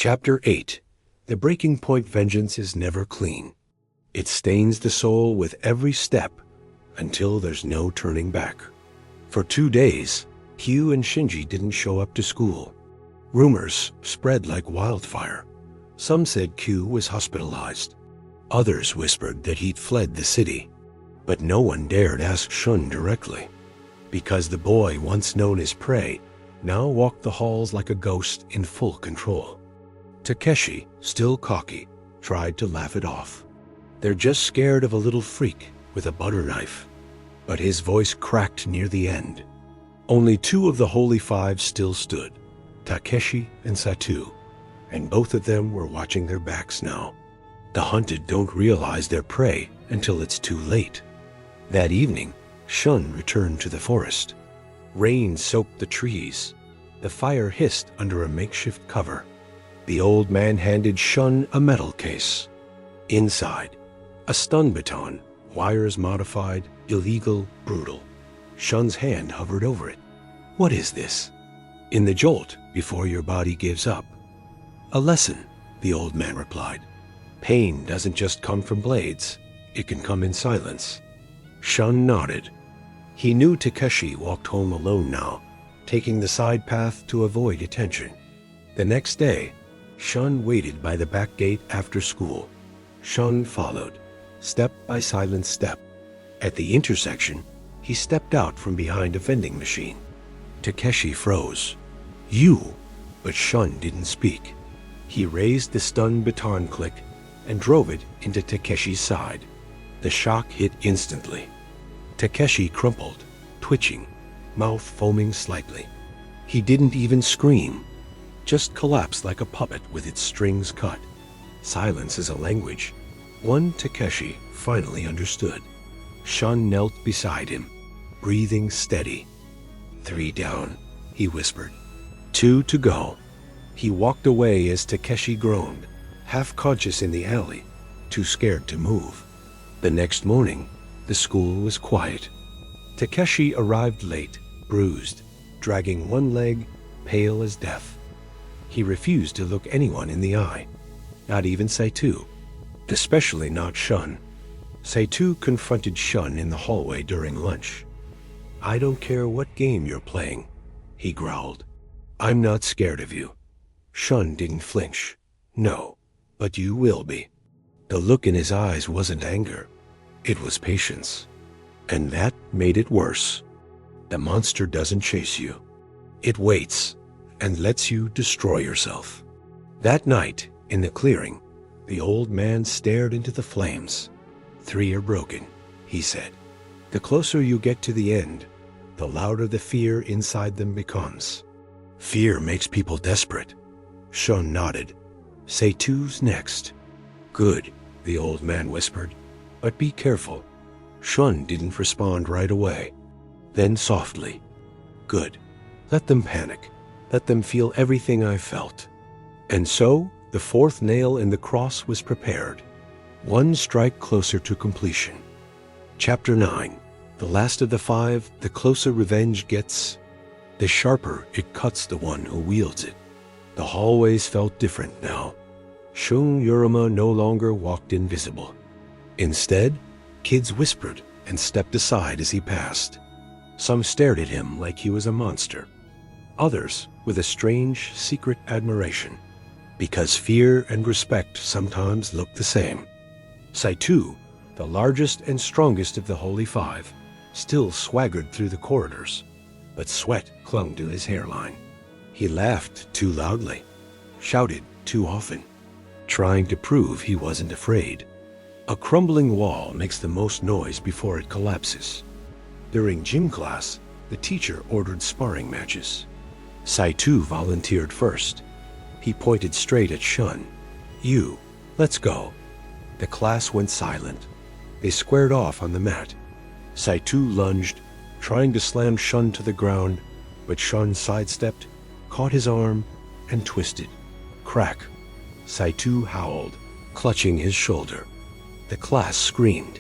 Chapter 8. The breaking point vengeance is never clean. It stains the soul with every step until there's no turning back. For 2 days, Hugh and Shinji didn't show up to school. Rumors spread like wildfire. Some said Q was hospitalized. Others whispered that he'd fled the city. But no one dared ask Shun directly, because the boy once known as prey now walked the halls like a ghost in full control. Takeshi, still cocky, tried to laugh it off. They're just scared of a little freak with a butter knife. But his voice cracked near the end. Only 2 of the Holy Five still stood, Takeshi and Satu, and both of them were watching their backs now. The hunted don't realize they're prey until it's too late. That evening, Shun returned to the forest. Rain soaked the trees. The fire hissed under a makeshift cover. The old man handed Shun a metal case. Inside, a stun baton, wires modified, illegal, brutal. Shun's hand hovered over it. What is this? In the jolt, before your body gives up. A lesson, the old man replied. Pain doesn't just come from blades. It can come in silence. Shun nodded. He knew Takeshi walked home alone now, taking the side path to avoid attention. The next day, Shun waited by the back gate after school. Shun followed, step by silent step. At the intersection, he stepped out from behind a vending machine. Takeshi froze. You! But Shun didn't speak. He raised the stun baton click and drove it into Takeshi's side. The shock hit instantly. Takeshi crumpled, twitching, mouth foaming slightly. He didn't even scream, just collapsed like a puppet with its strings cut. Silence is a language. One Takeshi finally understood. Shun knelt beside him, breathing steady. 3 down, he whispered. 2 to go. He walked away as Takeshi groaned, half conscious in the alley, too scared to move. The next morning, the school was quiet. Takeshi arrived late, bruised, dragging one leg, pale as death. He refused to look anyone in the eye, not even Seitu, especially not Shun. Seitu confronted Shun in the hallway during lunch. I don't care what game you're playing, he growled. I'm not scared of you. Shun didn't flinch. No, but you will be. The look in his eyes wasn't anger. It was patience. And that made it worse. The monster doesn't chase you. It waits and lets you destroy yourself. That night, in the clearing, the old man stared into the flames. 3 are broken, he said. The closer you get to the end, the louder the fear inside them becomes. Fear makes people desperate. Shun nodded. Seitu's next. Good, the old man whispered. But be careful. Shun didn't respond right away. Then softly. Good. Let them panic. Let them feel everything I felt. And so, the 4th nail in the cross was prepared. 1 strike closer to completion. Chapter 9. The last of the 5, the closer revenge gets, the sharper it cuts the one who wields it. The hallways felt different now. Shun Uruma no longer walked invisible. Instead, kids whispered and stepped aside as he passed. Some stared at him like he was a monster. Others with a strange, secret admiration, because fear and respect sometimes look the same. Seitu, the largest and strongest of the Holy Five, still swaggered through the corridors, but sweat clung to his hairline. He laughed too loudly, shouted too often, trying to prove he wasn't afraid. A crumbling wall makes the most noise before it collapses. During gym class, the teacher ordered sparring matches. Seitu volunteered first. He pointed straight at Shun. You, let's go. The class went silent. They squared off on the mat. Seitu lunged, trying to slam Shun to the ground, but Shun sidestepped, caught his arm, and twisted. Crack. Seitu howled, clutching his shoulder. The class screamed.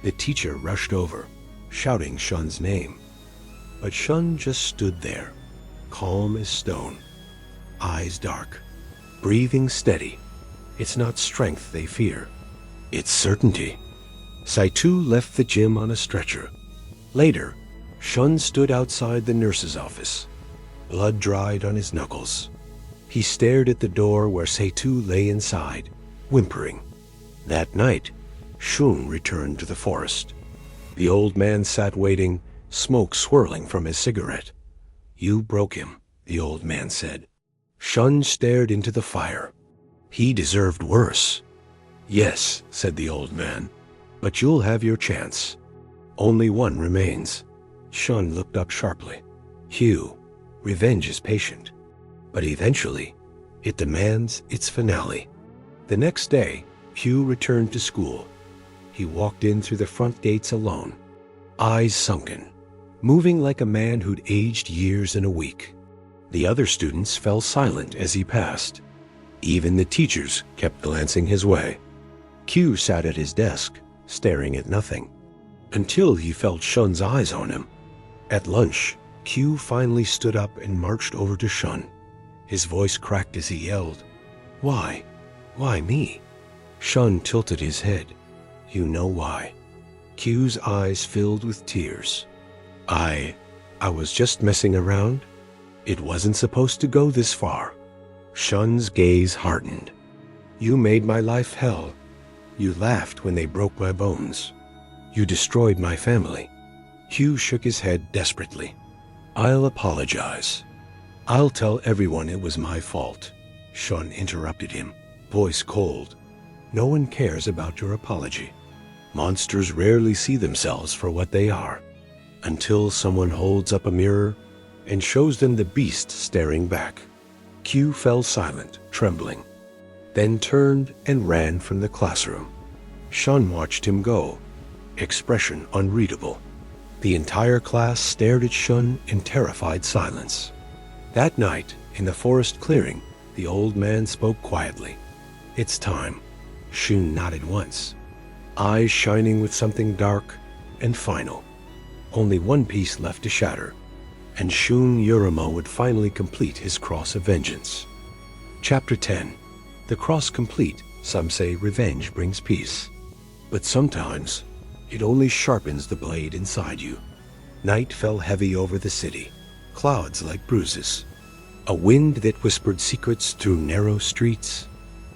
The teacher rushed over, shouting Shun's name. But Shun just stood there, calm as stone, eyes dark. breathing steady. It's not strength they fear. It's certainty. Saitu left the gym on a stretcher. Later, Shun stood outside the nurse's office. Blood dried on his knuckles. He stared at the door where Saitu lay inside, whimpering. That night, Shun returned to the forest. The old man sat waiting, smoke swirling from his cigarette. "You broke him," the old man said. Shun stared into the fire. "He deserved worse." "Yes," said the old man, "but you'll have your chance. Only one remains." Shun looked up sharply. "Hugh, revenge is patient, but eventually it demands its finale." The next day, Hugh returned to school. He walked in through the front gates alone, eyes sunken, moving like a man who'd aged years in a week. The other students fell silent as he passed. Even the teachers kept glancing his way. Hugh sat at his desk, staring at nothing, until he felt Shun's eyes on him. At lunch, Hugh finally stood up and marched over to Shun. His voice cracked as he yelled, "Why? Why me?" Shun tilted his head. "You know why." Hugh's eyes filled with tears. I was just messing around. It wasn't supposed to go this far." Shun's gaze hardened. "You made my life hell. You laughed when they broke my bones. You destroyed my family." Hugh shook his head desperately. "I'll apologize. I'll tell everyone it was my fault." Shun interrupted him, voice cold. "No one cares about your apology. Monsters rarely see themselves for what they are, until someone holds up a mirror and shows them the beast staring back." Hugh fell silent, trembling, then turned and ran from the classroom. Shun watched him go, expression unreadable. The entire class stared at Shun in terrified silence. That night, in the forest clearing, the old man spoke quietly. "It's time." Shun nodded once, eyes shining with something dark and final. Only one piece left to shatter, and Shun Uruma would finally complete his cross of vengeance. Chapter 10. The cross complete, some say revenge brings peace. But sometimes, it only sharpens the blade inside you. Night fell heavy over the city, clouds like bruises. A wind that whispered secrets through narrow streets.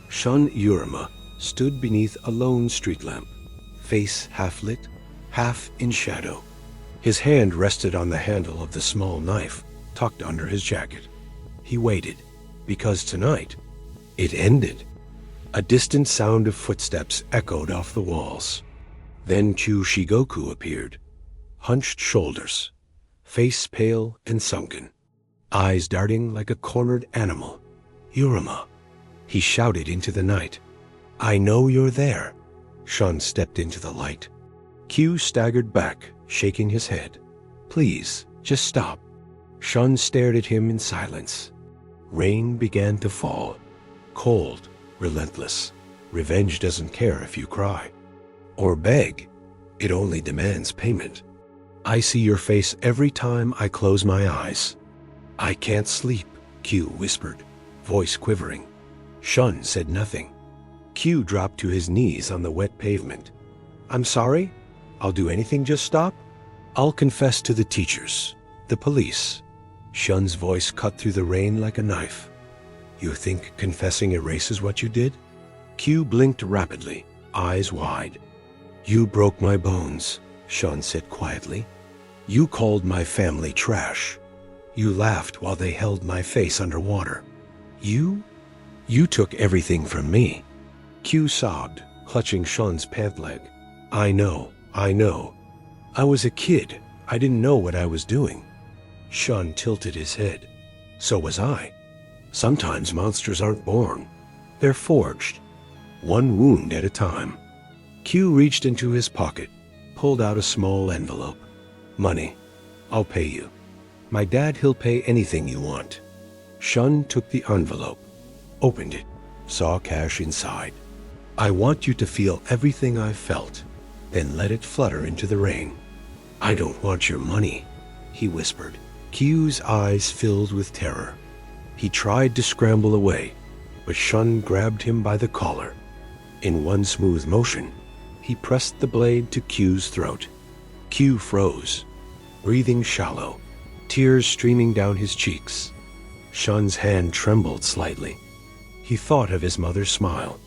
Shun Uruma stood beneath a lone street lamp, face half lit, half in shadow. His hand rested on the handle of the small knife tucked under his jacket. He waited, because tonight, it ended. A distant sound of footsteps echoed off the walls. Then Kyu Shigoku appeared, hunched shoulders, face pale and sunken, eyes darting like a cornered animal. "Uruma," he shouted into the night. "I know you're there." Shun stepped into the light. Kyu staggered back, shaking his head. "Please, just stop." Shun stared at him in silence. Rain began to fall, cold, relentless. Revenge doesn't care if you cry or beg. It only demands payment. "I see your face every time I close my eyes." "I can't sleep," Kyu whispered, voice quivering. Shun said nothing. Kyu dropped to his knees on the wet pavement. "I'm sorry. I'll do anything, just stop. I'll confess to the teachers, the police." Shun's voice cut through the rain like a knife. "You think confessing erases what you did?" Kyu blinked rapidly, eyes wide. "You broke my bones," Shun said quietly. "You called my family trash. You laughed while they held my face underwater. You took everything from me." Kyu sobbed, clutching Shun's pant leg. I know. I was a kid. I didn't know what I was doing." Shun tilted his head. "So was I. Sometimes monsters aren't born. They're forged, one wound at a time." Kyu reached into his pocket, pulled out a small envelope. "Money. I'll pay you. My dad, he'll pay anything you want." Shun took the envelope, opened it, saw cash inside. "I want you to feel everything I've felt, then let it flutter into the rain." "I don't want your money," he whispered. Kyu's eyes filled with terror. He tried to scramble away, but Shun grabbed him by the collar. In one smooth motion, he pressed the blade to Q's throat. Q froze, breathing shallow, tears streaming down his cheeks. Shun's hand trembled slightly. He thought of his mother's smile,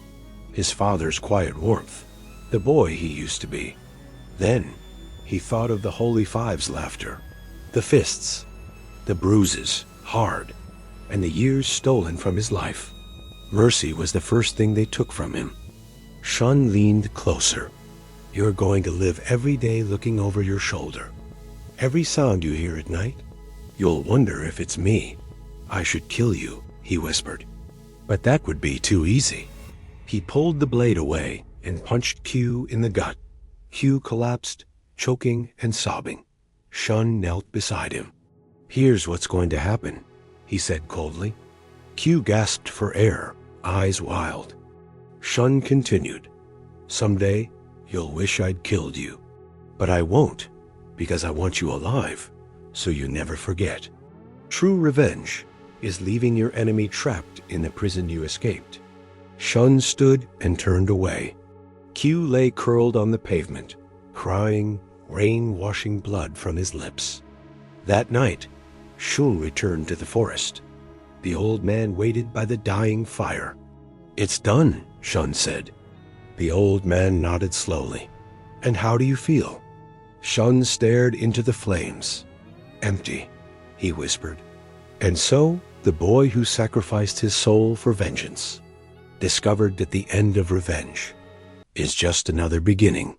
his father's quiet warmth, the boy he used to be. Then he thought of the Holy Five's laughter, the fists, the bruises, hard, and the years stolen from his life. Mercy was the first thing they took from him. Shun leaned closer. You're going to live every day looking over your shoulder. Every sound you hear at night, you'll wonder if it's me. I should kill you, he whispered. But that would be too easy. He pulled the blade away and punched Q in the gut. Q collapsed, choking and sobbing. Shun knelt beside him. Here's what's going to happen, he said coldly. Q gasped for air, eyes wild. Shun continued. Someday, you'll wish I'd killed you. But I won't, because I want you alive, so you never forget. True revenge is leaving your enemy trapped in the prison you escaped. Shun stood and turned away. Q lay curled on the pavement, crying, rain washing blood from his lips. That night, Shun returned to the forest. The old man waited by the dying fire. It's done, Shun said. The old man nodded slowly. And how do you feel? Shun stared into the flames. Empty, he whispered. And so, the boy who sacrificed his soul for vengeance discovered that the end of revenge is just another beginning.